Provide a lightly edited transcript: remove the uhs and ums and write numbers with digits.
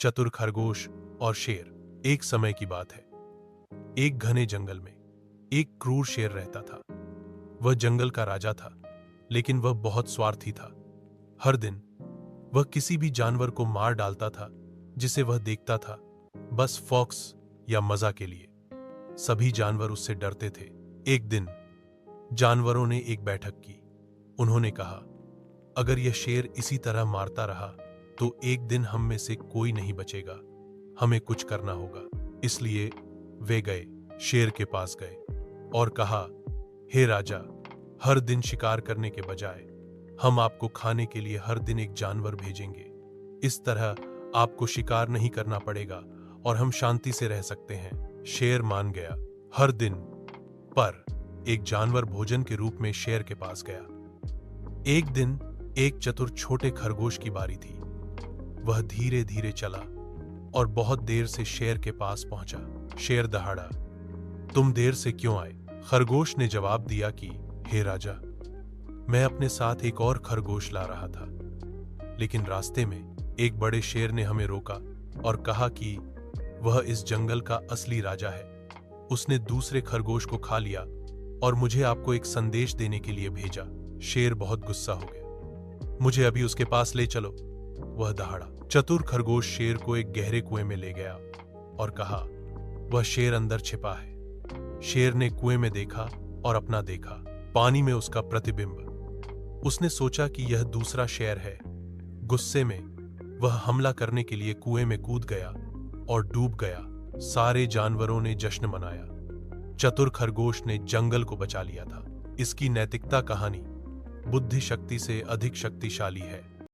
चतुर खरगोश और शेर। एक समय की बात है। एक घने जंगल में एक क्रूर शेर रहता था। वह जंगल का राजा था, लेकिन वह बहुत स्वार्थी था। हर दिन वह किसी भी जानवर को मार डालता था जिसे वह देखता था, बस फॉक्स या मजा के लिए। सभी जानवर उससे डरते थे। एक दिन जानवरों ने एक बैठक की। उन्होंने कहा, अगर यह शेर इसी तरह मारता रहा तो एक दिन हम में से कोई नहीं बचेगा। हमें कुछ करना होगा। इसलिए वे गए, शेर के पास गए और कहा, हे राजा, हर दिन शिकार करने के बजाय हम आपको खाने के लिए हर दिन एक जानवर भेजेंगे। इस तरह आपको शिकार नहीं करना पड़ेगा और हम शांति से रह सकते हैं। शेर मान गया। हर दिन पर एक जानवर भोजन के रूप में शेर के पास गया। एक दिन एक चतुर छोटे खरगोश की बारी थी। वह धीरे धीरे चला और बहुत देर से शेर के पास पहुंचा। शेर दहाड़ा, तुम देर से क्यों आए? खरगोश ने जवाब दिया कि हे राजा, मैं अपने साथ एक और खरगोश ला रहा था, लेकिन रास्ते में एक बड़े शेर ने हमें रोका और कहा कि वह इस जंगल का असली राजा है। उसने दूसरे खरगोश को खा लिया और मुझे आपको एक संदेश देने के लिए भेजा। शेर बहुत गुस्सा हो गया। मुझे अभी उसके पास ले चलो, वह दहाड़ा। चतुर खरगोश शेर को एक गहरे कुएं में ले गया और कहा, वह शेर अंदर छिपा है। शेर ने कुएं में देखा और अपना देखा, पानी में उसका प्रतिबिंब। उसने सोचा कि यह दूसरा शेर है। गुस्से में वह हमला करने के लिए कुएं में कूद गया और डूब गया। सारे जानवरों ने जश्न मनाया। चतुर खरगोश ने जंगल को बचा लिया था। इसकी नैतिकता कहानी बुद्धि शक्ति से अधिक शक्तिशाली है।